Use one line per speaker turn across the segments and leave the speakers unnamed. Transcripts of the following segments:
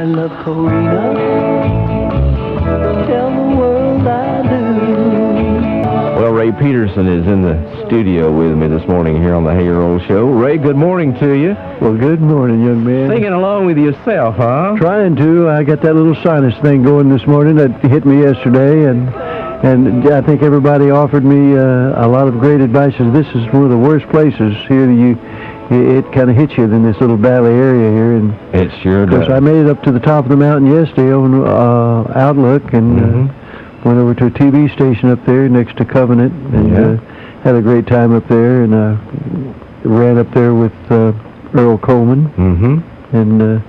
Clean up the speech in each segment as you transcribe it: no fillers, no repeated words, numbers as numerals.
I love Corina. Tell the world I do.
Well, Ray Peterson is in the studio with me this morning here on the Hey Earl Show. Ray, good morning to you.
Well, good morning, young man.
Singing along with yourself, huh?
Trying to. I got that little sinus thing going this morning that hit me yesterday, and I think everybody offered me a lot of great advice. This is one of the worst places here. It kind of hits you in this little valley area here, and
it sure does.
I made it up to the top of the mountain yesterday on Outlook, and went over to a TV station up there next to Covenant, and had a great time up there, and ran up there with Earl Coleman, and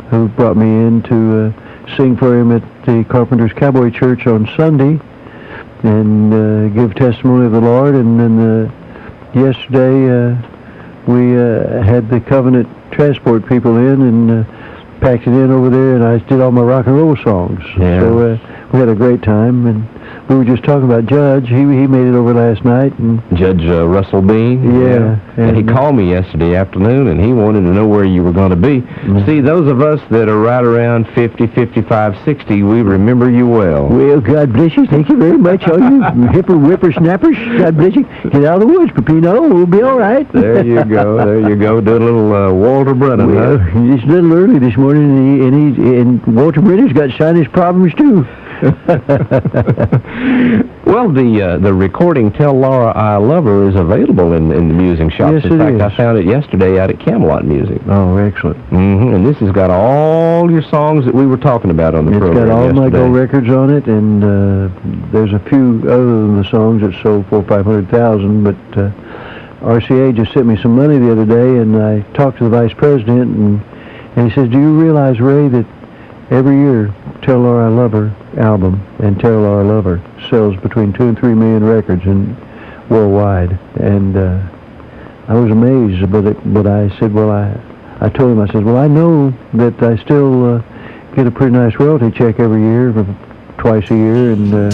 who brought me in to sing for him at the Carpenter's Cowboy Church on Sunday, and give testimony of the Lord. And then yesterday we had the Covenant transport people in and packed it in over there, and I did all my rock and roll songs.
Yeah.
So we had a great time, and we were just talking about Judge. He made it over last night, and
Judge Russell Bean.
Yeah.
And he called me yesterday afternoon, and he wanted to know where you were going to be. See, those of us that are right around 50, 55, 60, we remember you well.
Well, God bless you. Thank you very much, all you whippersnappers. God bless you. Get out of the woods, Peppino. We'll be all right.
There you go. There you go. Do a little Walter Brennan,
well, it's a little early this morning, and Walter Brennan's got sinus problems, too.
Well, the recording "Tell Laura I Love Her" is available in the music shops.
Yes,
in fact,
is.
I found it yesterday out at Camelot Music.
Oh, excellent.
And this has got all your songs that we were talking about on the program
It's got all
yesterday.
my gold records on it, and there's a few other than the songs that sold 400,000 or 500,000. But RCA just sent me some money the other day, and I talked to the vice president, and he says, "Do you realize, Ray, that every year Tell Laura I Love Her album and Tell Laura I Love Her sells between 2 and 3 million records worldwide?" And I was amazed, but I said, well, I told him, I said, well, I know that I still get a pretty nice royalty check every year, twice a year, and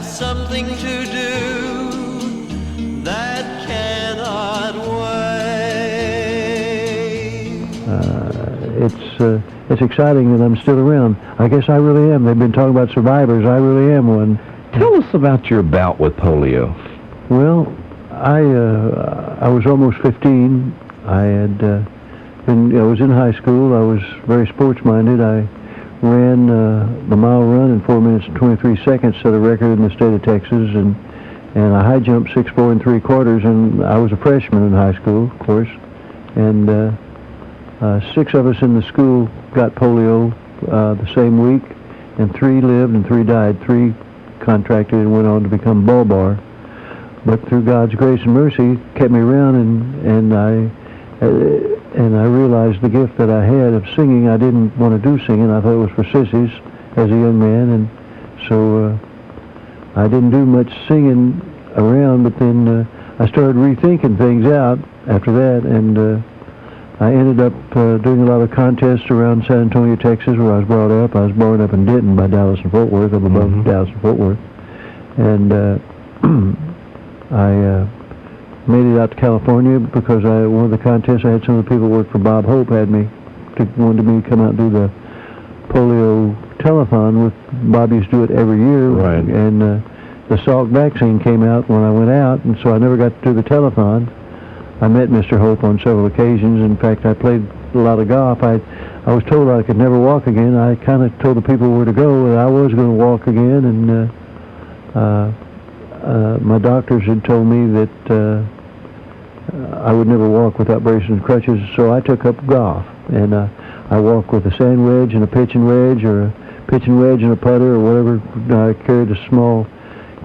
something to do that cannot wait.
It's exciting that I'm still around. I guess I really am. They've been talking about survivors. I really am one.
Tell us about your bout with polio.
Well, I was almost 15. I was in high school. I was very sports-minded. I ran the mile run in 4 minutes and 23 seconds, set a record in the state of Texas, and I high jumped 6'4" and 3/4, and I was a freshman in high school, of course, and 6 of us in the school got polio the same week, and 3 lived and 3 died. 3 contracted and went on to become bulbar, but through God's grace and mercy, kept me around, and I realized the gift that I had of singing. I didn't want to do singing. I thought it was for sissies as a young man, and so I didn't do much singing around, but then I started rethinking things out after that, and I ended up doing a lot of contests around San Antonio, Texas, where I was brought up. I was born up in Denton by Dallas and Fort Worth, up above Dallas and Fort Worth, and I made it out to California because one of the contests I had some of the people who worked for Bob Hope wanted me to come out and do the polio telethon with Bob. Used to do it every year,
right?
And the Salk vaccine came out when I went out, and so I never got to do the telethon. I met Mr. Hope on several occasions. In fact, I played a lot of golf. I was told I could never walk again. I kind of told the people where to go, and I was going to walk again, and my doctors had told me that I would never walk without braces and crutches, so I took up golf, and I walk with a sand wedge and a pitching wedge, or a pitching wedge and a putter, or whatever. I carried a small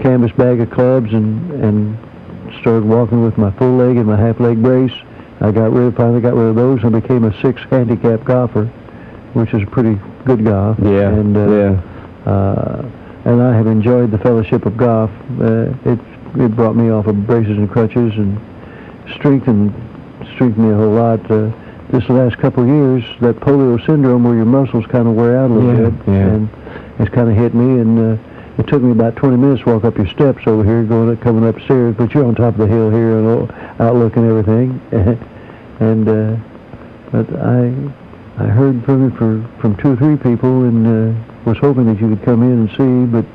canvas bag of clubs and started walking with my full leg and my half leg brace. I finally got rid of those and became a 6 handicap golfer, which is pretty good golf.
Yeah,
and I have enjoyed the fellowship of golf. It brought me off of braces and crutches and strengthened me a whole lot. This last couple of years, that polio syndrome where your muscles kind of wear out a little bit, and it's kind of hit me, and it took me about 20 minutes to walk up your steps over here, coming upstairs, but you're on top of the hill here, and outlook and everything. And but I heard from you from 2 or 3 people, and was hoping that you would come in and see, but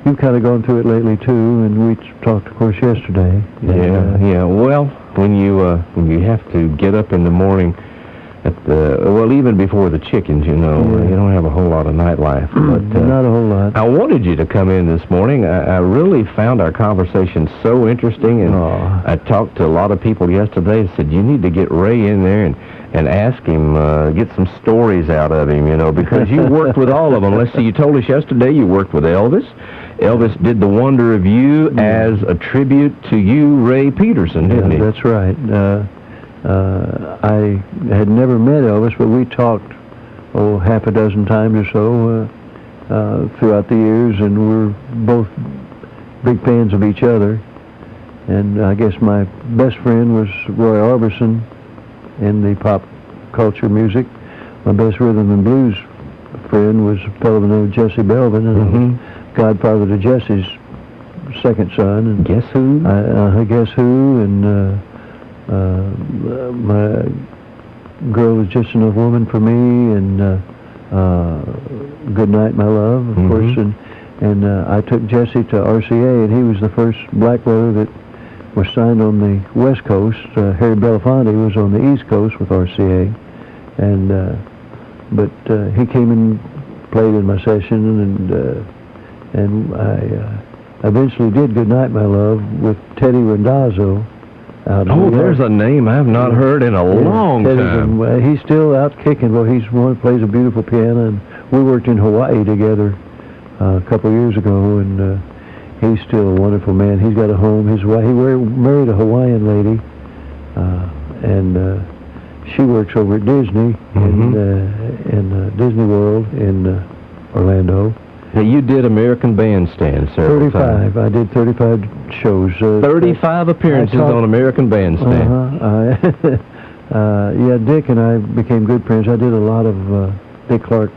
you've kind of gone through it lately too, and we talked, of course, yesterday.
Yeah. Well, when you have to get up in the morning even before the chickens, you don't have a whole lot of nightlife. But
not a whole lot.
I wanted you to come in this morning. I really found our conversation so interesting, and I talked to a lot of people yesterday and said, you need to get Ray in there and ask him, get some stories out of him, because you worked with all of them. Let's see, you told us yesterday you worked with Elvis. Elvis did The Wonder of You as a tribute to you, Ray Peterson, didn't he?
That's right. I had never met Elvis, but we talked, half a dozen times or so throughout the years, and we're both big fans of each other. And I guess my best friend was Roy Orbison in the pop culture music. My best rhythm and blues friend was a fellow named Jesse Belvin, and godfather to Jesse's second son. And
Guess Who?
Guess Who, and my girl was just enough woman for me, and Good Night, My Love, of course, and I took Jesse to RCA, and he was the first black brother that was signed on the West Coast. Harry Belafonte was on the East Coast with RCA, and but he came and played in my session, and I eventually did Good Night, My Love with Teddy Randazzo.
There's a name I've not heard in a long time.
He's still out kicking. Well, he's one that plays a beautiful piano, and we worked in Hawaii together a couple of years ago, and he's still a wonderful man. He's got a home. He married a Hawaiian lady, and she works over at Disney in Disney World in Orlando.
Now, you did American Bandstand several times.
35. I did 35 shows.
35 appearances on American Bandstand.
Dick and I became good friends. I did a lot of Dick Clark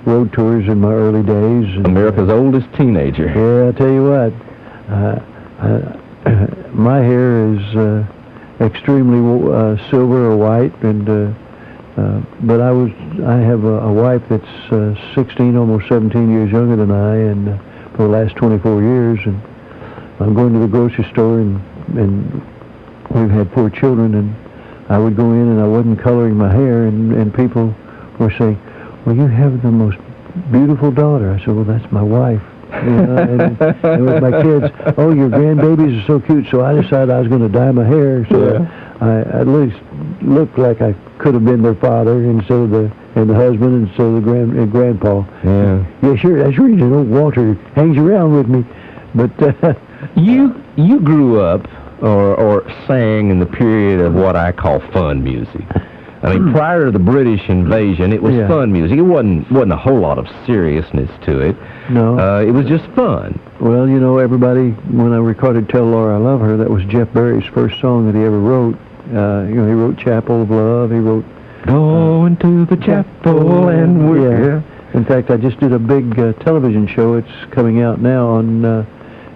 road tours in my early days. And,
America's oldest teenager.
Yeah, I tell you what. My hair is extremely silver or white, and but I have a wife that's 16, almost 17 years younger than I, and for the last 24 years, and I'm going to the grocery store, and we've had 4 children, and I would go in and I wasn't coloring my hair, and people were saying, well, you have the most beautiful daughter. I said, well, that's my wife. And with my kids, oh, your grandbabies are so cute, so I decided I was going to dye my hair, so I at least looked like I could have been their father instead of the husband instead of the grandpa. Yeah, sure, that's the reason Walter hangs around with me. But
you grew up or sang in the period of what I call fun music. I mean, prior to the British invasion, it was fun music. It wasn't a whole lot of seriousness to it.
No.
It was just fun.
Well, everybody, when I recorded Tell Laura I Love Her, that was Jeff Barry's first song that he ever wrote. He wrote Chapel of Love. He wrote
Going to the Chapel and we're...
In fact, I just did a big television show. It's coming out now on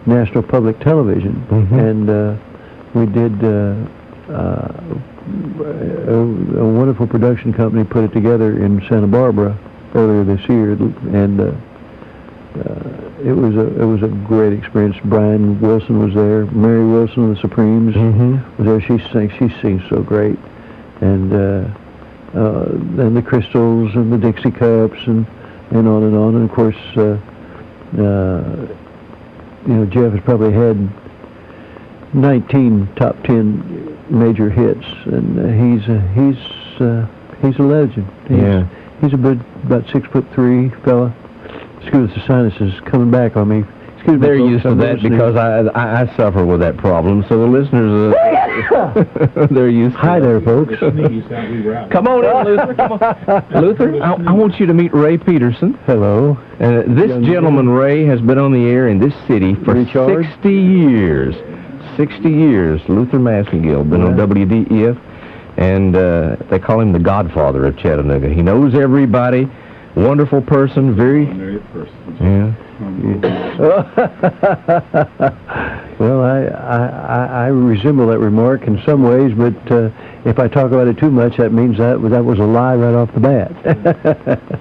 National Public Television. And we did... a wonderful production company put it together in Santa Barbara earlier this year, and it was a great experience. Brian Wilson was there. Mary Wilson of the Supremes was there. She sings so great, and the Crystals and the Dixie Cups and on and on. And of course, Jeff has probably had 19 top 10 major hits, and he's a legend. He's about 6'3" fella. Excuse the sinuses coming back on me. Excuse me.
They're used to that because I suffer with that problem. So the listeners, they're used to
Hi there, folks.
Come on in, Luther. Come on. Luther, I want you to meet Ray Peterson.
Hello.
This gentleman, Ray, has been on the air in this city for 60 years. 60 years. Luther Massengill, been on WDEF, and they call him the Godfather of Chattanooga. He knows everybody. wonderful person, very...
Ordinary person.
Yeah.
Well, I resemble that remark in some ways, but if I talk about it too much, that means that was a lie right off the bat.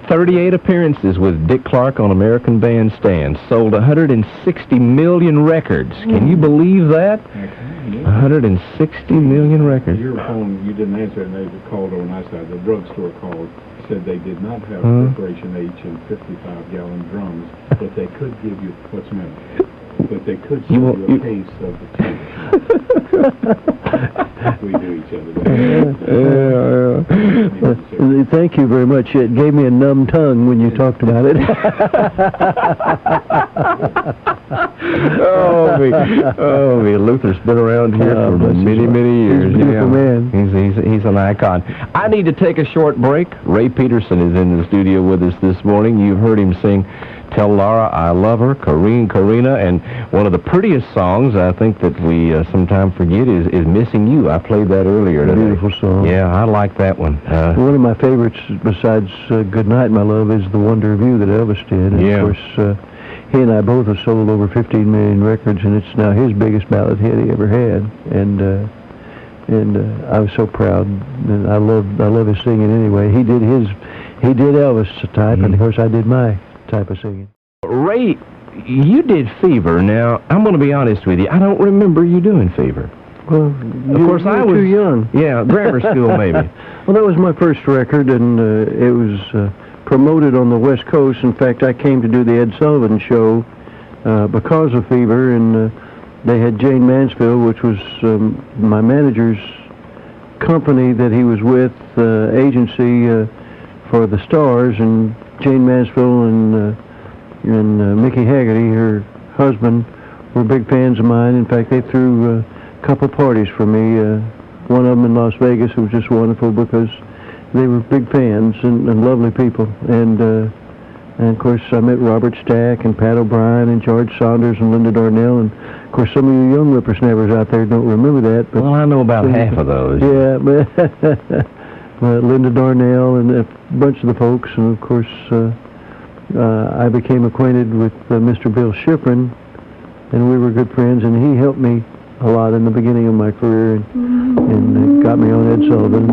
38 appearances with Dick Clark on American Bandstand. Sold 160 million records. Can you believe that? 160 million records.
Your phone, you didn't answer, and they called on my side. The drugstore called, said they did not have Preparation H and 55-gallon drums, but they could give you, what's the matter? But they could sell you a case of the two. We do each other.
Thank you very much. It gave me a numb tongue when you talked about it.
Oh, me. Luther's been around here for many, many years.
He's a beautiful man.
He's an icon. I need to take a short break. Ray Peterson is in the studio with us this morning. You've heard him sing Tell Laura I Love Her, Karina, and one of the prettiest songs I think that we sometimes forget is Missing You. I played that earlier today.
Beautiful song.
Yeah, I like that one.
One of my favorites besides Good Night, My Love is The Wonder of You that Elvis did. And
yeah.
Of course, he and I both have sold over 15 million records, and it's now his biggest ballad hit he ever had. And I was so proud. And I love his singing anyway. He did Elvis' type, and of course I did my type of singing.
Ray, you did Fever. Now, I'm going to be honest with you. I don't remember you doing Fever.
Well,
of course, I was
too young.
Yeah, grammar school maybe.
Well, that was my first record, and it was promoted on the West Coast. In fact, I came to do the Ed Sullivan show because of Fever, and they had Jane Mansfield, which was my manager's company that he was with, agency for the Stars, and Jane Mansfield and Mickey Haggerty, her husband, were big fans of mine. In fact, they threw a couple parties for me. One of them in Las Vegas. It was just wonderful because they were big fans and lovely people. And of course, I met Robert Stack and Pat O'Brien and George Saunders and Linda Darnell. And of course, some of you young whippersnappers out there don't remember that. But
well, I know about half of those.
Yeah, but Linda Darnell and a bunch of the folks. And of course, I became acquainted with Mr. Bill Shiffrin, and we were good friends. And he helped me a lot in the beginning of my career, and got me on Ed Sullivan.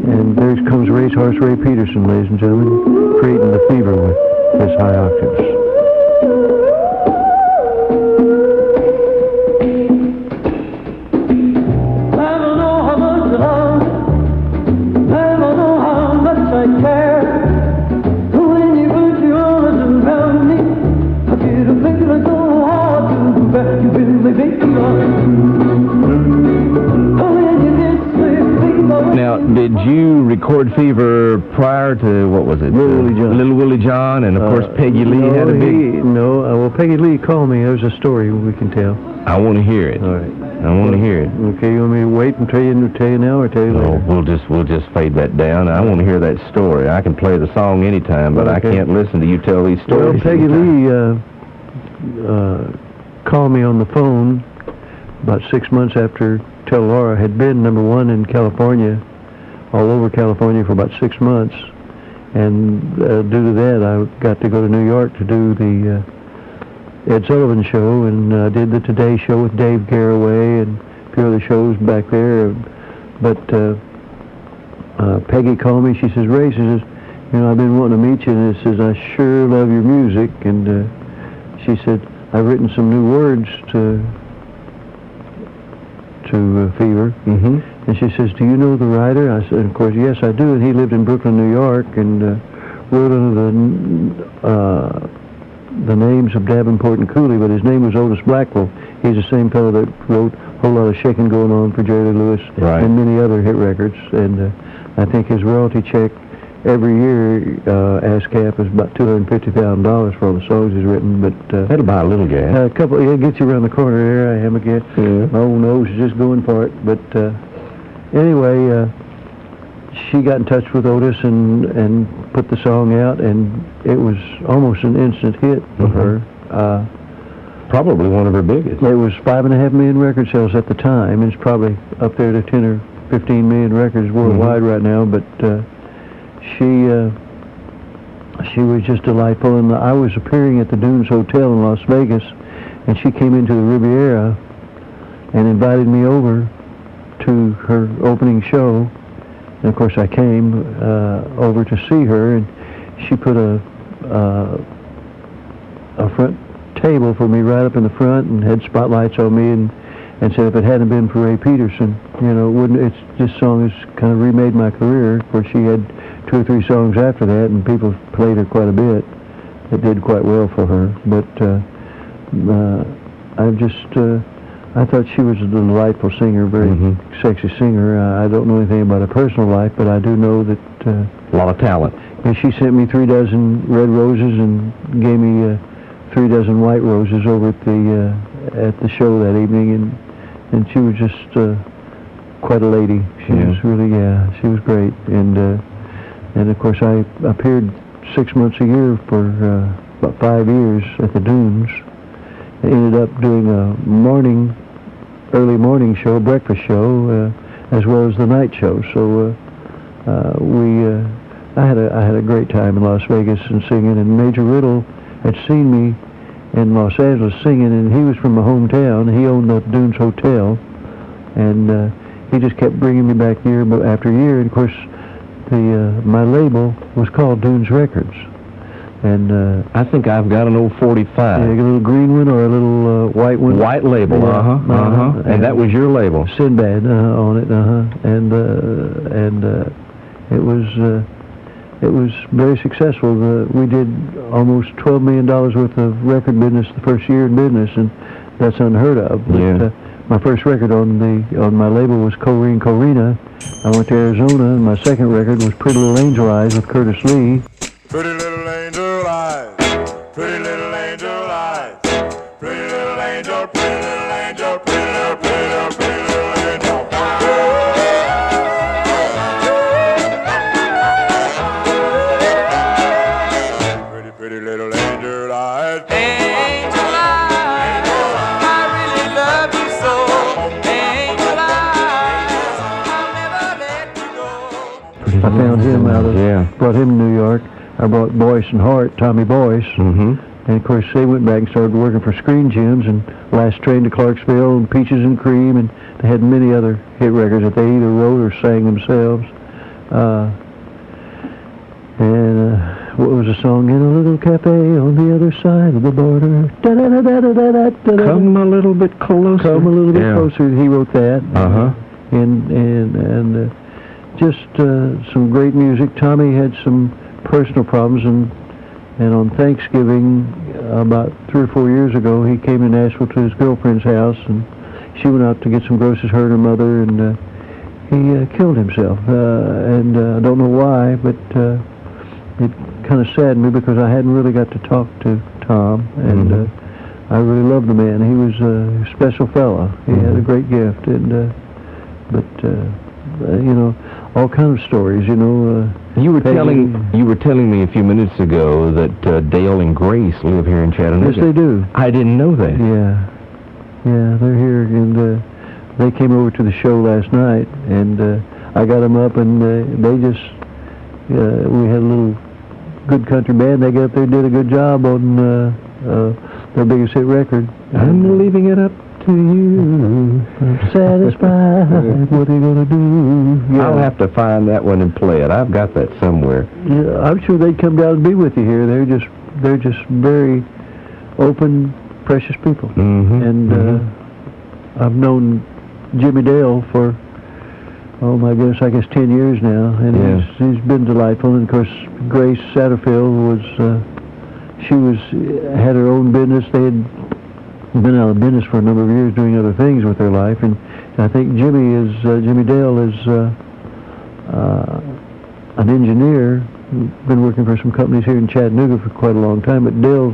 And there comes Racehorse Ray Peterson, ladies and gentlemen, creating the Fever with his high octaves.
Now, did you record Fever prior to, what was it? Little Willie John, and of course Peggy Lee had a big...
well, Peggy Lee called me. There's a story we can tell.
I want to hear it.
All right.
I want to hear it.
Okay, you want me to wait and tell you now or tell you later?
We'll just fade that down. I want to hear that story. I can play the song anytime, but I can't listen to you tell these stories.
Well, Peggy Lee called me on the phone about 6 months after Tell Laura had been #1 in California, all over California for about 6 months. And due to that, I got to go to New York to do the Ed Sullivan show, and did the Today show with Dave Garroway and a few other shows back there. But Peggy called me. She says, Ray, she says, I've been wanting to meet you, and she says, I sure love your music. And she said, I've written some new words to Fever. Mm-hmm. And she says, do you know the writer? I said, of course, yes, I do. And he lived in Brooklyn, New York, and wrote under the names of Davenport and Cooley, but his name was Otis Blackwell. He's the same fellow that wrote a whole lot of Shakin' Going On for Jerry Lee Lewis and many other hit records. And I think his royalty check every year, ASCAP, is about $250,000 for all the songs he's written. But
that'll buy a little gas.
A couple, gets you around the corner there. I am again. Yeah. Oh no, she's just going for it. But anyway, she got in touch with Otis and put the song out, and it was almost an instant hit for her.
Probably one of her biggest.
It was 5.5 million record sales at the time. It's probably up there to 10 or 15 million records worldwide right now. But she she was just delightful. And I was appearing at the Dunes Hotel in Las Vegas, and she came into the Riviera and invited me over to her opening show. And of course I came over to see her, and she put a front table for me right up in the front and had spotlights on me, and said if it hadn't been for Ray Peterson, you know, this song has kind of remade my career. Of course, she had 2 or 3 songs after that, and people played her quite a bit. It did quite well for her, but I thought she was a delightful singer, very sexy singer. I don't know anything about her personal life, but I do know that
a lot of talent.
And she sent me 3 dozen red roses and gave me 3 dozen white roses over at the show that evening, and she was just quite a lady. She was really, she was great. And of course I appeared 6 months a year for about 5 years at the Dunes. I ended up doing a early morning show, breakfast show, as well as the night show. So I had a great time in Las Vegas and singing. And Major Riddle had seen me in Los Angeles singing, and he was from my hometown. He owned the Dunes Hotel, and he just kept bringing me back year after year. And of course, my label was called Dunes Records. And
I think I've got an old 45.
Yeah, a little green one or a little white one.
White label, and that was your label.
Sinbad on it, and it was very successful. We did almost $12 million worth of record business the first year in business, and that's unheard of. But, my first record on my label was Corrine Corina. I went to Arizona, and my second record was Pretty Little Angel Eyes with Curtis Lee.
Pretty little angel eyes, pretty little angel eyes, pretty little angel, pretty little angel, pretty little, pretty little, pretty little angel. Pretty, pretty little angel eyes. Angel eyes, I really love you so. Angel eyes, I'll never let you go.
I found him brought him to New York. I brought Boyce and Hart, Tommy Boyce, and of course they went back and started working for Screen Gems and Last Train to Clarksville and Peaches and Cream, and they had many other hit records that they either wrote or sang themselves. What was the song? In a little cafe on the other side of the border.
Come a little bit closer.
Come a little bit closer. He wrote that. And just some great music. Tommy had some personal problems, and on Thanksgiving about 3 or 4 years ago, he came to Nashville to his girlfriend's house, and she went out to get some groceries, her and her mother, and he killed himself. And I don't know why, but it kind of saddened me because I hadn't really got to talk to Tom, and I really loved the man. He was a special fella. He had a great gift, and you know, all kinds of stories. You know,
you were telling me a few minutes ago that Dale and Grace live here in Chattanooga.
Yes, they do.
I didn't know that.
Yeah, they're here, and they came over to the show last night, and I got them up, and they just we had a little good country band. They got up there and did a good job on their biggest hit record.
I'm leaving it up to you.
I'm satisfied. What are you gonna do?
I'll have to find that one and play it. I've got that somewhere.
Yeah, I'm sure they'd come down and be with you here. They're just very open, precious people. And I've known Jimmy Dale for, oh my goodness, I guess 10 years now, and he's been delightful. And of course, Grace Satterfield had her own business. They had been out of business for a number of years doing other things with their life, and I think Jimmy Dale is an engineer, been working for some companies here in Chattanooga for quite a long time, but Dale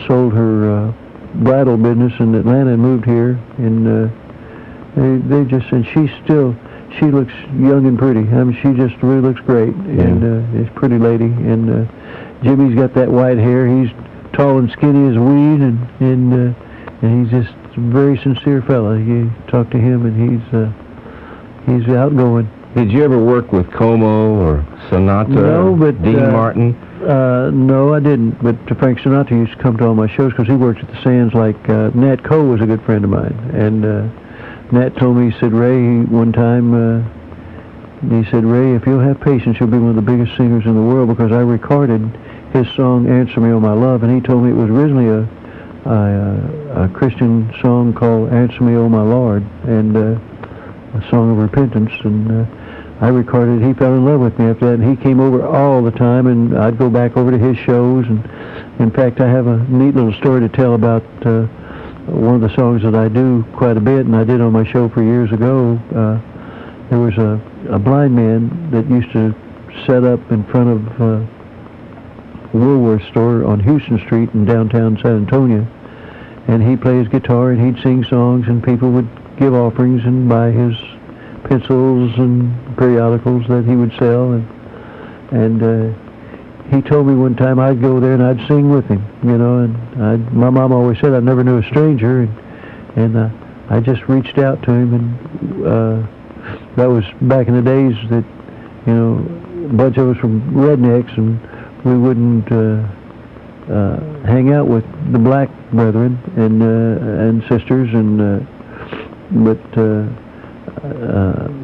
sold her bridal business in Atlanta and moved here, and she looks young and pretty. I mean, she just really looks great, and is a pretty lady, and Jimmy's got that white hair. He's tall and skinny as a weed, and he's just a very sincere fella. You talk to him, and he's outgoing.
Did you ever work with Como or Sonata?
No, but
Dean Martin?
No, I didn't. But Frank Sinatra used to come to all my shows because he worked at the Sands. Like Nat Cole was a good friend of mine, and Nat told me, he said, Ray, one time, he said, Ray, if you'll have patience, you'll be one of the biggest singers in the world, because I recorded his song "Answer Me, Oh My Love," and he told me it was originally a Christian song called "Answer Me, Oh My Lord," and a song of repentance, and I recorded it. He fell in love with me after that, and he came over all the time, and I'd go back over to his shows, and in fact, I have a neat little story to tell about one of the songs that I do quite a bit, and I did on my show for years ago. There was a blind man that used to set up in front of a Woolworth store on Houston Street in downtown San Antonio, and he'd play his guitar, and he'd sing songs, and people would give offerings and buy his pencils and periodicals that he would sell, and he told me one time I'd go there and I'd sing with him, you know, and my mom always said I never knew a stranger, and I just reached out to him, and that was back in the days that, you know, a bunch of us were rednecks, and we wouldn't hang out with the black brethren and sisters, and but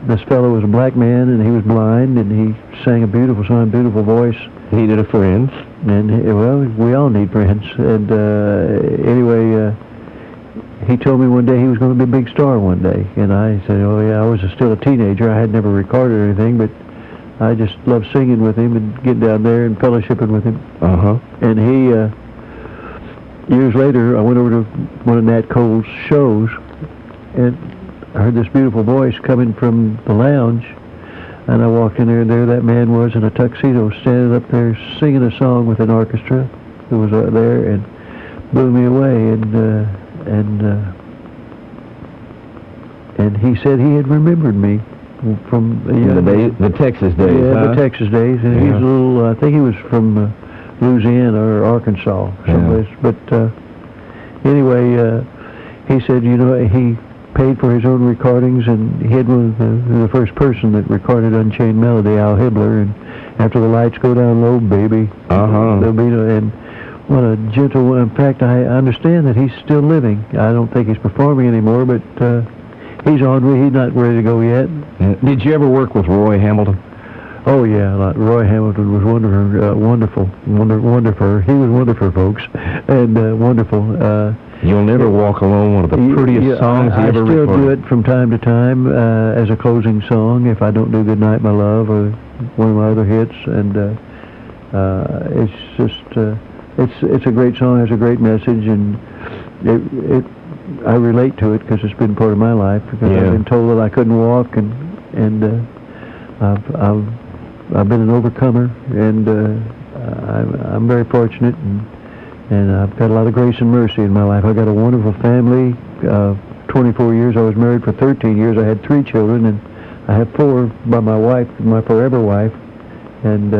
this fellow was a black man, and he was blind, and he sang a beautiful song, beautiful voice.
He needed a friend.
And, well, we all need friends. And anyway, he told me one day he was going to be a big star one day. And I said, oh, yeah, I was still a teenager. I had never recorded or anything, but I just loved singing with him and getting down there and fellowshipping with him.
Uh-huh.
And he, years later, I went over to one of Nat Cole's shows, and I heard this beautiful voice coming from the lounge, and I walked in there, and there that man was in a tuxedo, standing up there singing a song with an orchestra who was there, and blew me away. And he said he had remembered me from
the Texas days.
Yeah, the Texas days. And he was a little, I think he was from Louisiana or Arkansas, someplace.
Yeah.
But anyway, he said, you know, he paid for his own recordings, and he had one of the first person that recorded Unchained Melody, Al Hibbler, and After the Lights Go Down Low, Baby. There'll be no, and what a gentle one. In fact, I understand that he's still living. I don't think he's performing anymore, but he's on. He's not ready to go yet.
Did you ever work with Roy Hamilton?
Oh, yeah. Roy Hamilton was wonderful. He was wonderful, folks, and wonderful.
You'll Never Walk Alone, one of the prettiest songs he ever recorded.
I still do it from time to time as a closing song, if I don't do Good Night, My Love, or one of my other hits, and it's just, it's a great song, has a great message, and I relate to it because it's been part of my life, because I've been told that I couldn't walk, and I've been an overcomer, and I'm very fortunate, and I've got a lot of grace and mercy in my life. I've got a wonderful family. 24 years. I was married for 13 years. I had 3 children, and I have 4 by my wife, my forever wife. And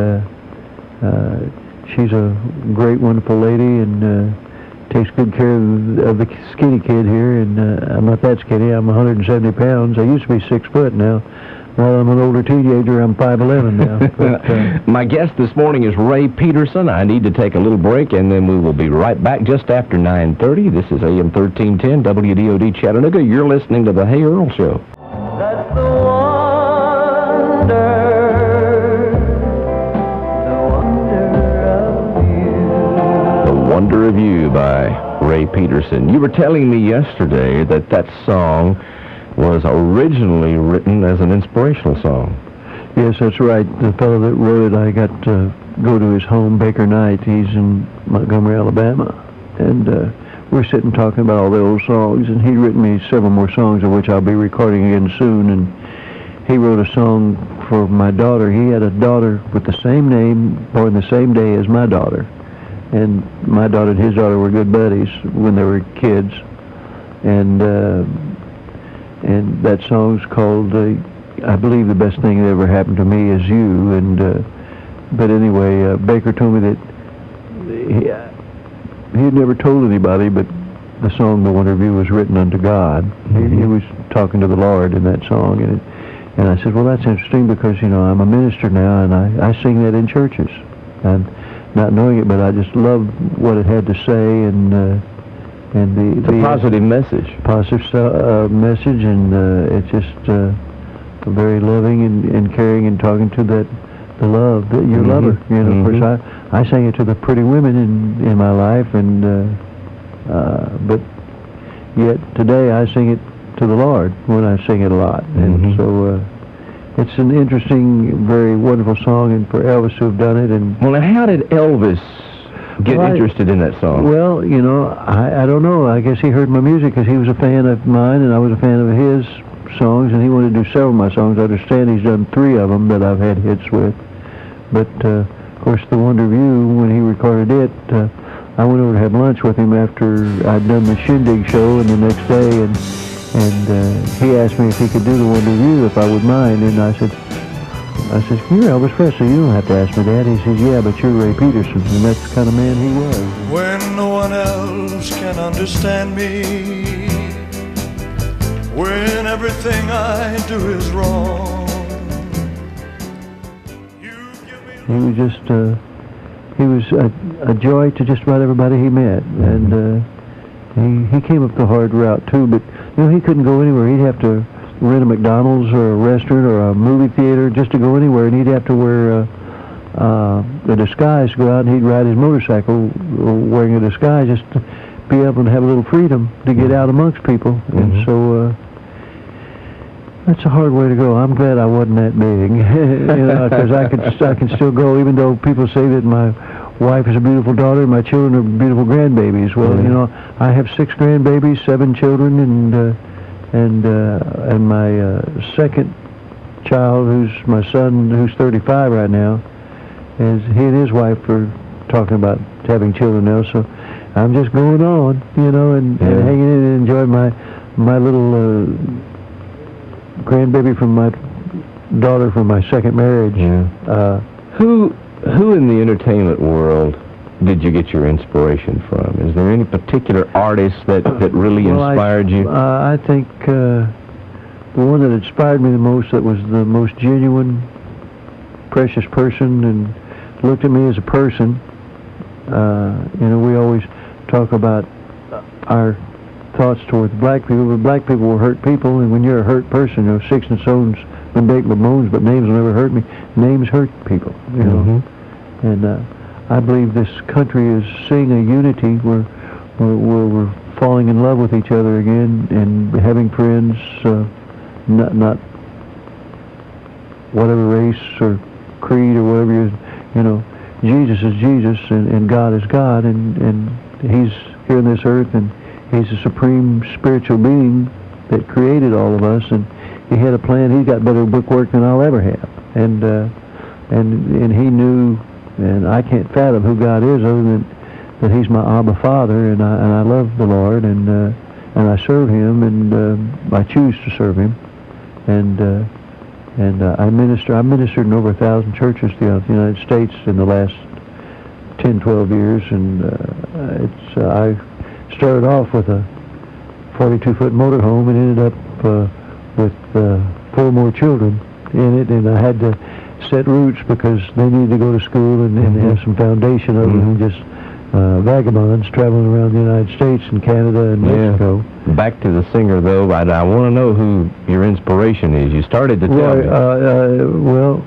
she's a great, wonderful lady, and takes good care of the skinny kid here. And I'm not that skinny. I'm 170 pounds. I used to be 6 foot now. Well, I'm an older teenager. I'm 5'11" now. But,
my guest this morning is Ray Peterson. I need to take a little break, and then we will be right back just after 9:30. This is AM 1310 WDOD Chattanooga. You're listening to the Hey Earl Show.
That's the wonder of you.
The Wonder of You by Ray Peterson. You were telling me yesterday that song was originally written as an inspirational song.
Yes, that's right. The fellow that wrote it, I got to go to his home, Baker Knight. He's in Montgomery, Alabama. And we're sitting talking about all the old songs, and he'd written me several more songs, of which I'll be recording again soon. And he wrote a song for my daughter. He had a daughter with the same name, born the same day as my daughter. And my daughter and his daughter were good buddies when they were kids. And that song's called, I believe, The Best Thing That Ever Happened to Me Is You. And but anyway, Baker told me that he had never told anybody, but the song The Wonder of You was written unto God. He was talking to the Lord in that song, and And I said, well, that's interesting because, you know, I'm a minister now, and I sing that in churches. And not knowing it, but I just loved what it had to say, and the
positive message.
Positive message, and it's just very loving and caring, and talking to the love, your lover. You know, of course, I sang it to the pretty women in my life, and but yet today I sing it to the Lord when I sing it a lot, and so it's an interesting, very wonderful song, and for Elvis to have done it. And
well, now how did Elvis get interested in that song?
Well, you know, I don't know. I guess he heard my music because he was a fan of mine, and I was a fan of his songs, and he wanted to do several of my songs. I understand he's done 3 of them that I've had hits with. But, of course, The Wonder View, when he recorded it, I went over to have lunch with him after I'd done the Shindig show, and the next day, and he asked me if he could do The Wonder View, if I would mind, and I said, you're Elvis Presley, you don't have to ask me that. He says, yeah, but you're Ray Peterson, and that's the kind of man he was.
When no one else can understand me, when everything I do is wrong,
he was just, he was a joy to just about everybody he met, and he came up the hard route too, but you know, he couldn't go anywhere. He'd have to rent a McDonald's or a restaurant or a movie theater just to go anywhere, and he'd have to wear a disguise to go out, and he'd ride his motorcycle wearing a disguise just to be able to have a little freedom to get out amongst people. And so that's a hard way to go. I'm glad I wasn't that big, because I can still go, even though people say that my wife is a beautiful daughter and my children are beautiful grandbabies. Well, you know, I have 6 grandbabies, 7 children, and my second child, who's my son, who's 35 right now, is he and his wife are talking about having children now. So I'm just going on, you know, and hanging in and enjoying my little grandbaby from my daughter from my second marriage.
Who in the entertainment world did you get your inspiration from? Is there any particular artist that really inspired you?
I think the one that inspired me the most, that was the most genuine, precious person, and looked at me as a person. You know, we always talk about our thoughts towards black people, but black people were hurt people, and when you're a hurt person, you know, sticks and stones may break my bones, but names will never hurt me. Names hurt people, you know. And I believe this country is seeing a unity where we're falling in love with each other again, and having friends, not whatever race or creed or whatever you know. Jesus is Jesus, and God is God, and He's here on this earth, and He's a supreme spiritual being that created all of us, and He had a plan. He's got better bookwork than I'll ever have, and He knew, and I can't fathom who God is other than that He's my Abba Father, and I love the Lord, and I serve Him, and I choose to serve Him, and I minister. I've ministered in over 1,000 churches throughout the United States in the last 10, 12 years, and I started off with a 42-foot motorhome and ended up with 4 more children in it, and I had to set roots because they needed to go to school and have some foundation other than just vagabonds traveling around the United States and Canada and Mexico.
Back to the singer, though, I want to know who your inspiration is. You started to tell me.
Well,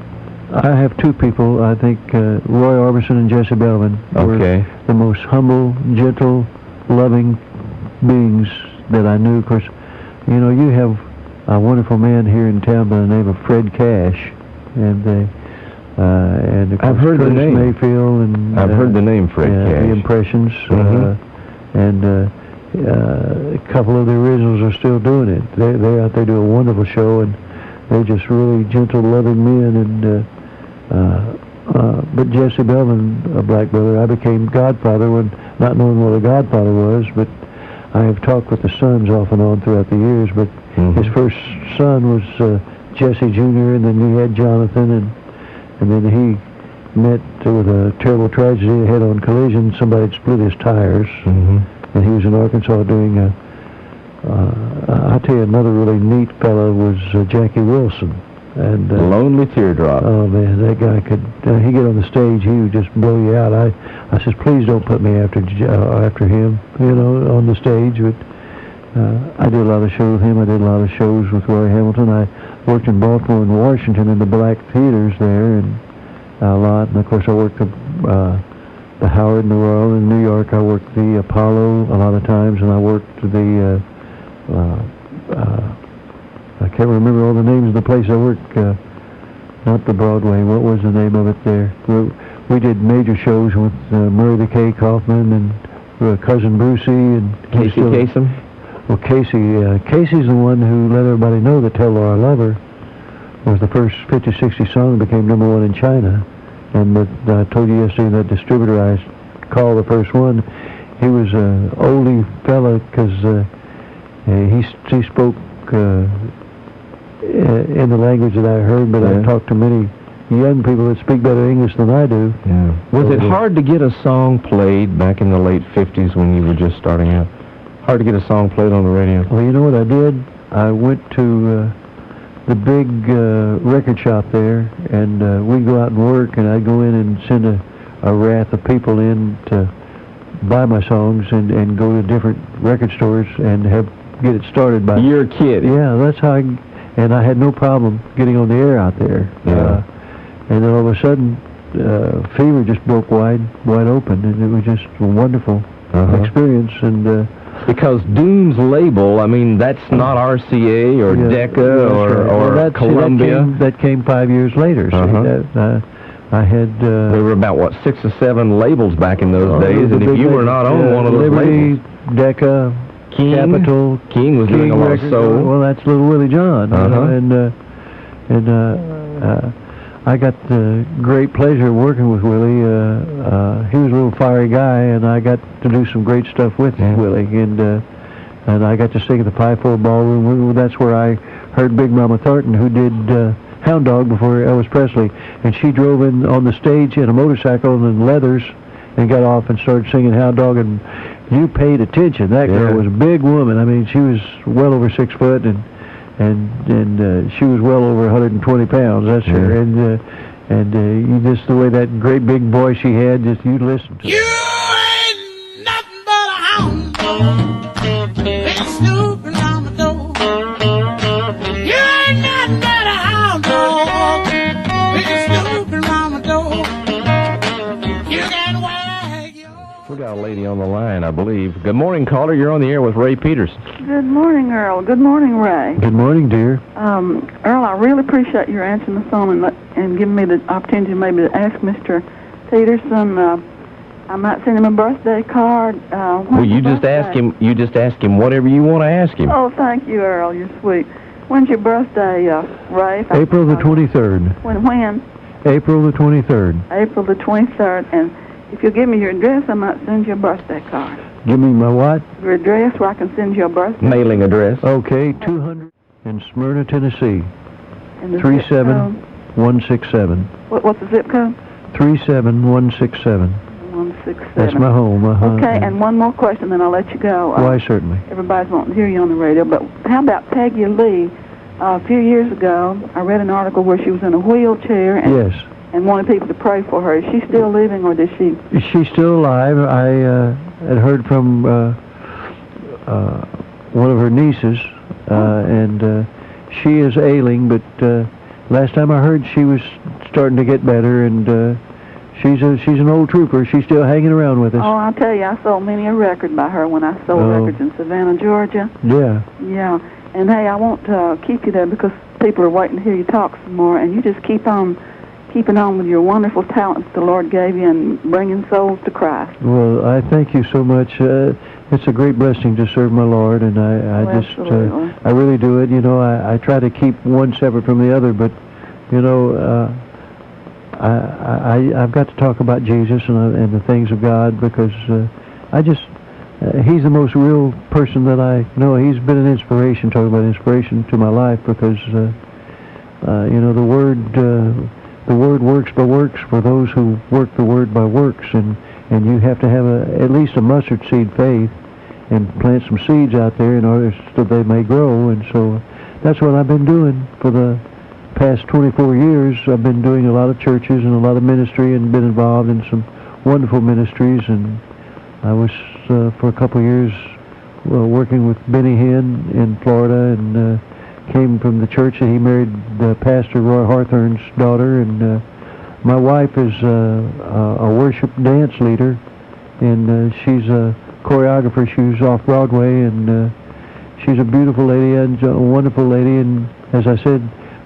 I have 2 people. I think Roy Orbison and Jesse Belvin were the most humble, gentle, loving beings that I knew. Of course, you know, you have a wonderful man here in town by the name of Fred Cash, and of course,
I've heard the name.
Mayfield, and
I've heard the name Fred Cash.
The Impressions, and a couple of the originals are still doing it. They're out there doing a wonderful show, and they're just really gentle, loving men. But Jesse Belvin, a black brother, I became godfather when not knowing what a godfather was, but I have talked with the sons off and on throughout the years. But his first son was Jesse Jr., and then we had Jonathan, and then he met with a terrible tragedy, a head-on collision. Somebody had split his tires, and he was in Arkansas doing I'll tell you, another really neat fellow was Jackie Wilson. And
Lonely Teardrop.
oh man, that guy could. He get on the stage, he would just blow you out. I says, please don't put me after him, you know, on the stage. But I did a lot of shows with him. I did a lot of shows with Roy Hamilton. I worked in Baltimore and Washington in the black theaters there, and a lot. And of course, I worked the Howard and the Royal in New York. I worked the Apollo a lot of times, and I worked the. I can't remember all the names of the place I worked. Not the Broadway. What was the name of it there? We did major shows with Murray the K. Kaufman and Cousin Brucey and
Casey Kasem?
Well, Casey's the one who let everybody know that Tell Laura I Love Her was the first 50-60 song that became #1 in China. And I told you yesterday that distributor I called the first one, he was an oldie fella because he spoke in the language that I heard, but I talked to many young people that speak better English than I do.
Yeah. Was it hard to get a song played back in the late 50s when you were just starting out? Hard to get a song played on the radio?
Well, you know what I did? I went to the big record shop there, and we'd go out and work, and I'd go in and send a wrath of people in to buy my songs and go to different record stores and get it started by...
You're a kid.
Yeah, that's how and I had no problem getting on the air out there.
Yeah.
And then all of a sudden, Fever just broke wide open, and it was just a wonderful experience. And
because Doom's label, I mean, that's not RCA or Decca or Columbia.
That came 5 years later. I had...
there were about, what, 6 or 7 labels back in those days, and if you were not on one of those
Liberty,
labels...
Decca,
King,
Capitol,
King was doing a lot of soul.
Well, that's Little Willie John. I got the great pleasure of working with Willie. He was a little fiery guy, and I got to do some great stuff with Willie. And I got to sing at the Pi-4 Ballroom. That's where I heard Big Mama Thornton, who did Hound Dog before Elvis Presley. And she drove in on the stage in a motorcycle and leathers and got off and started singing Hound Dog. And you paid attention. That girl was a big woman. I mean, she was well over 6 foot, and she was well over 120 pounds. That's her. And you just the way that great big voice she had, just you listen to.
You ain't nothing but a hound dog, been snooping on the door. You ain't nothing but a hound dog, been snooping on the door. You can wag your...
We got a lady on the line, I believe. Good morning, caller. You're on the air with Ray Peterson.
Good morning, Earl. Good morning, Ray.
Good morning, dear.
Earl, I really appreciate your answering the phone and giving me the opportunity maybe to ask Mr. Peterson. I might send him a birthday card.
Well, you just ask him. You just ask him whatever you want to ask him.
Oh, thank you, Earl. You're sweet. When's your birthday, Ray?
April the 23rd.
When?
April the 23rd.
April the 23rd. And if you'll give me your address, I might send you a birthday card.
Give me my what?
Your address where I can send you a birthday.
Mailing address.
Okay, 200 in Smyrna, Tennessee.
And the
37167.
What's the zip code?
37167.
167.
That's my home.
Okay, and one more question, then I'll let you go.
Why, certainly.
Everybody's wanting to hear you on the radio, but how about Peggy Lee? A few years ago, I read an article where she was in a wheelchair and wanted people to pray for her. Is she still living, or does she?
She's still alive. I had heard from one of her nieces, and she is ailing, but last time I heard she was starting to get better, and she's an old trooper. She's still hanging around with us.
Oh, I'll tell you, I sold many a record by her when I sold records in Savannah, Georgia.
Yeah.
Yeah. And, hey, I won't keep you there because people are waiting to hear you talk some more, and you just keeping on with your wonderful talents the Lord gave you and bringing souls to Christ.
Well, I thank you so much. It's a great blessing to serve my Lord, and I really do it. You know, I try to keep one separate from the other, but, you know, I've got to talk about Jesus and the things of God because he's the most real person that I know. He's been an inspiration, talking about inspiration to my life because, you know, the Word works by works for those who work the Word by works, and you have to have at least a mustard seed faith and plant some seeds out there in order so they may grow, and so that's what I've been doing for the past 24 years, I've been doing a lot of churches and a lot of ministry and been involved in some wonderful ministries. And I was, for a couple of years, working with Benny Hinn in Florida, and came from the church that he married Pastor Roy Hawthorne's daughter. And my wife is a worship dance leader, and she's a choreographer. She was off Broadway, and she's a beautiful lady and a wonderful lady. And as I said,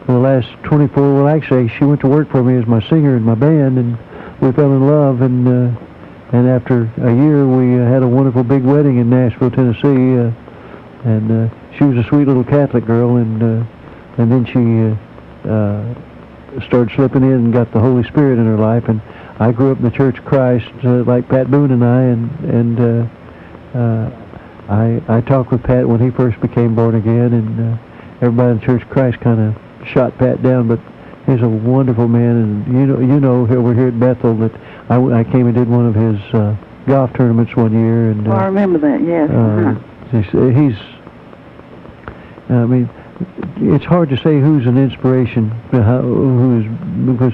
for the last 24, well, actually, she went to work for me as my singer in my band, and we fell in love. And after a year, we had a wonderful big wedding in Nashville, Tennessee. And she was a sweet little Catholic girl, and then she started slipping in and got the Holy Spirit in her life. And I grew up in the Church of Christ, like Pat Boone and I talked with Pat when he first became born again, and everybody in the Church of Christ kind of shot Pat down, but he's a wonderful man. And you know over here at Bethel that I came and did one of his golf tournaments one year, and
I remember that. Yes.
I mean, it's hard to say who's an inspiration, because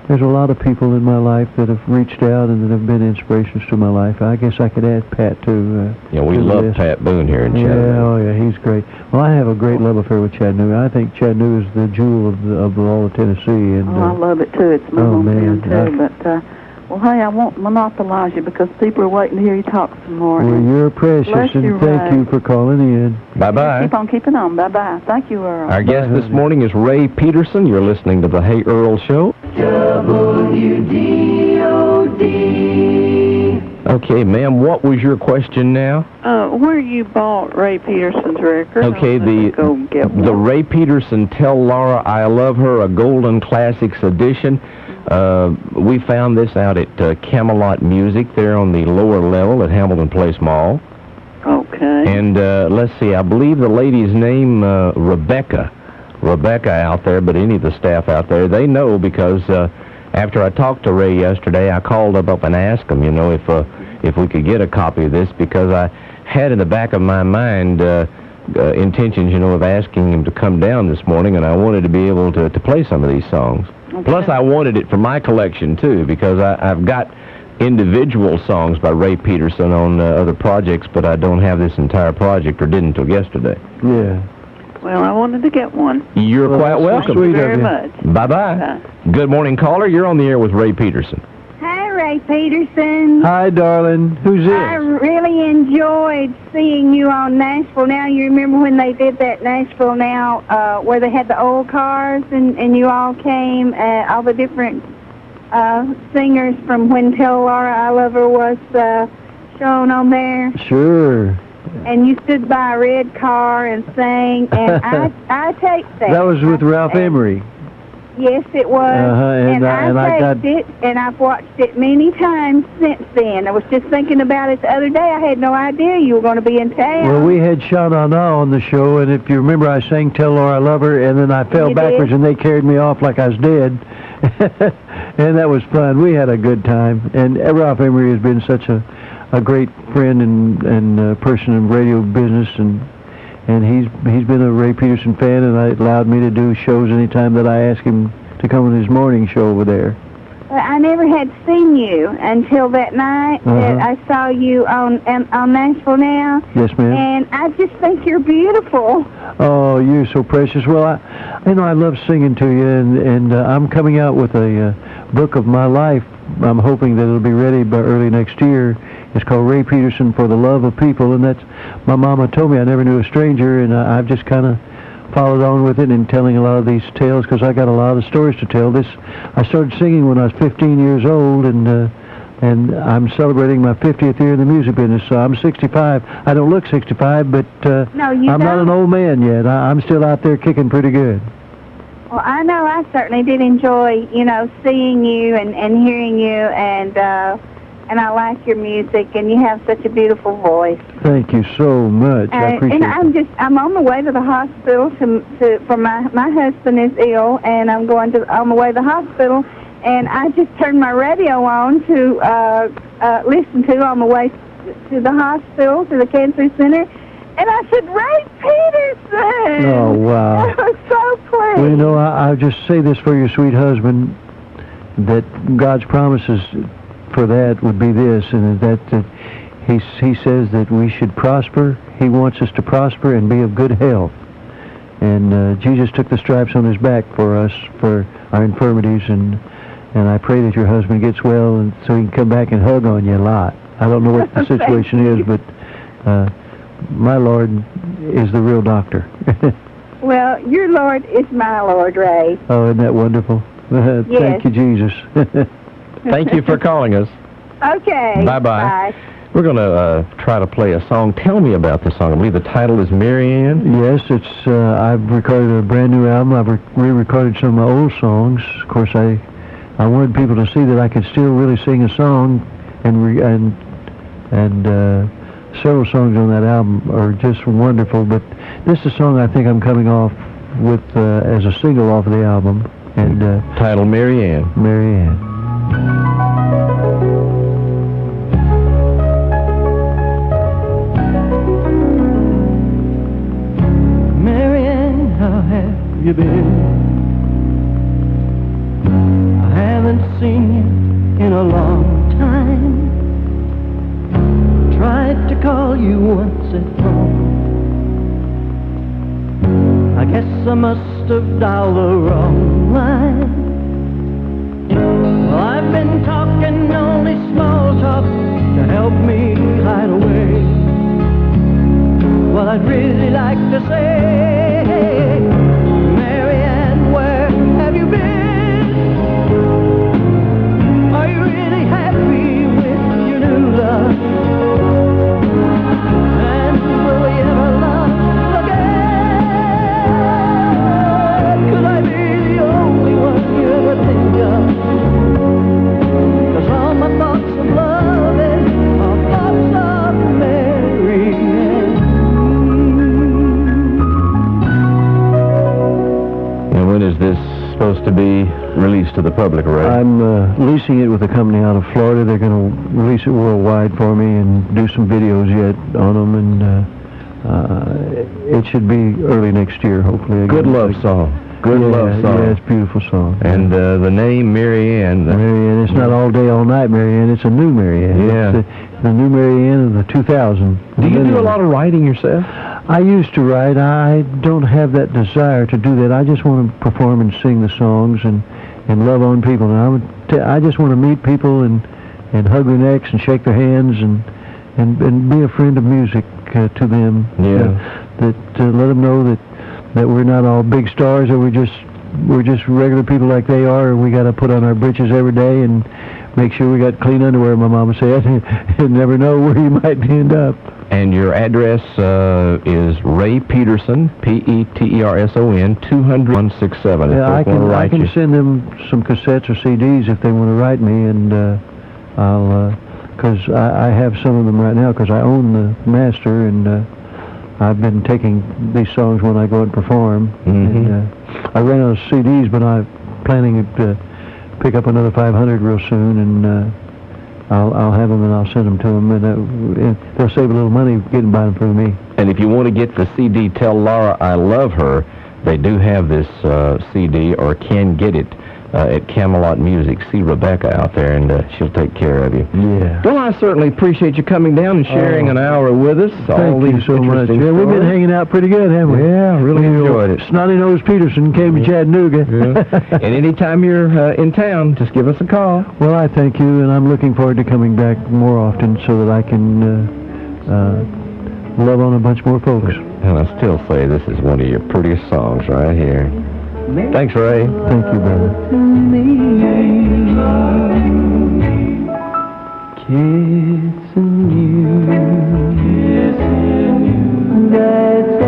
there's a lot of people in my life that have reached out and that have been inspirations to my life. I guess I could add Pat too.
We love Pat Boone here in Chattanooga.
Yeah, oh yeah, he's great. Well, I have a great love affair with Chattanooga. I think Chattanooga is the jewel of all of Tennessee. And
I love it too. It's my hometown too. But well, hey, I won't monopolize you because people are waiting to hear you talk some more.
Well, you're precious, and thank you for calling in.
Bye-bye.
Keep on keeping on. Bye-bye. Thank you, Earl.
Our guest this morning is Ray Peterson. You're listening to the Hey Earl Show.
WDOD.
Okay, ma'am, what was your question now?
Where you bought Ray Peterson's record?
Okay, the Ray Peterson Tell Laura I Love Her, a Golden Classics edition. We found this out at Camelot Music there on the lower level at Hamilton Place Mall.
Okay.
And let's see, I believe the lady's name, Rebecca out there, but any of the staff out there, they know, because after I talked to Ray yesterday, I called up and asked him, if we could get a copy of this, because I had in the back of my mind intentions, of asking him to come down this morning, and I wanted to be able to play some of these songs. Okay. Plus, I wanted it for my collection, too, because I've got individual songs by Ray Peterson on other projects, but I don't have this entire project, or didn't until yesterday.
Yeah.
Well, I wanted to get one.
You're quite welcome.
Thank you very much.
Bye-bye. Good morning, caller. You're on the air with Ray Peterson.
Hi, Ray Peterson.
Hi, darling. Who's this?
I really enjoyed seeing you on Nashville Now. You remember when they did that Nashville Now, where they had the old cars, and you all came, all the different singers from when Tell Laura I Love Her was shown on there?
Sure.
And you stood by a red car and sang, and I taped that.
That was with Ralph Emery.
Yes, it was. And I taped it, and I've watched it many times since then. I was just thinking about it the other day. I had no idea you were going to be in town.
Well, we had Sha Na Na on the show, and if you remember, I sang Tell Laura I Love Her, and then I fell backwards, and they carried me off like I was dead. And that was fun. We had a good time. And Ralph Emery has been such a great friend and person in radio business, and he's been a Ray Peterson fan, and it allowed me to do shows anytime that I asked him to come on his morning show over there.
Well, I never had seen you until that night that I saw you on Nashville Now.
Yes, ma'am.
And I just think you're beautiful.
Oh, you're so precious. Well, I love singing to you, and I'm coming out with a book of my life. I'm hoping that it'll be ready by early next year. It's called Ray Peterson for the Love of People, and that's, my mama told me I never knew a stranger, and I've just kind of followed on with it and telling a lot of these tales, because I got a lot of stories to tell. I started singing when I was 15 years old, and I'm celebrating my 50th year in the music business, so I'm 65. I don't look 65, but I'm not an old man yet. I'm still out there kicking pretty good.
Well, I know I certainly did enjoy, seeing you and hearing you, and I like your music, and you have such a beautiful voice.
Thank you so much. I appreciate it.
I'm on the way to the hospital for my husband is ill, and I'm on the way to the hospital, and I just turned my radio on to listen to on the way to the hospital, to the cancer center, And I said, Ray Peterson!
Oh, wow.
I was so pleased.
Well, you know, I'll just say this for your sweet husband, that God's promises for that would be this, and that he says that we should prosper. He wants us to prosper and be of good health. And Jesus took the stripes on his back for us, for our infirmities, and I pray that your husband gets well and so he can come back and hug on you a lot. I don't know what the situation is, but my Lord is the real doctor.
Well, your Lord is my Lord, Ray.
Oh, isn't that wonderful?
Yes.
Thank you, Jesus.
Thank you for calling us.
Okay.
Bye-bye.
Bye.
We're going to try to play a song. Tell me about this song. I believe the title is Marianne.
Yes, it's. I've recorded a brand new album. I've re-recorded some of my old songs. Of course, I wanted people to see that I could still really sing a song, and several songs on that album are just wonderful. But this is a song I think I'm coming off with as a single off of the album, and
title Marianne.
Marianne.
How have you been? I haven't seen you in a long time. Tried to call you once at home. I guess I must have dialed the wrong line. Well, I've been talking only small talk to help me hide away what I'd really like to say. Marianne, where have you been? Are you really happy with your new love? And will we ever love again? Could I be the only one you ever think of? 'Cause all my thoughts of love and all thoughts of Marianne.
When is this supposed to be released to the public, Ray?
I'm leasing it with a company out of Florida. They're going to release it worldwide for me and do some videos yet on them, and it should be early next year, hopefully.
Good love song. Good love song.
Yeah, it's a beautiful song.
And the name Marianne.
Marianne, it's not all day, all night Marianne. It's a new Marianne.
Yeah.
It's the new Marianne of the 2000.
Do you do a lot of writing yourself?
I used to write. I don't have that desire to do that. I just want to perform and sing the songs and love on people. And I just want to meet people and hug their necks and shake their hands and be a friend of music to them.
Yeah.
Let them know that we're not all big stars, or we're just regular people like they are, and we got to put on our britches every day and make sure we got clean underwear, my mama said. You never know where you might end up.
And your address is Ray Peterson, Peterson, 200-167.
Yeah, I can send them some cassettes or CDs if they want to write me, and because I have some of them right now because I own the master, and I've been taking these songs when I go and perform.
Mm-hmm.
And, I ran out of CDs, but I'm planning to pick up another 500 real soon, and I'll have them and I'll send them to them, and they'll save a little money getting by them for me.
And if you want to get the CD, Tell Laura I Love Her, they do have this CD, or can get it at Camelot Music. See Rebecca out there, and she'll take care of you.
Yeah.
Well, I certainly appreciate you coming down and sharing an hour with us.
Thank you so much. Yeah, we've been hanging out pretty good, haven't we?
Yeah, really enjoyed it.
Snotty Nose Peterson came to Chattanooga.
Yeah. And anytime you're in town, just give us a call.
Well, I thank you, and I'm looking forward to coming back more often so that I can love on a bunch more folks.
And I still say this is one of your prettiest songs right here. Thanks, Ray.
Thank you, brother.
Kissing you, that's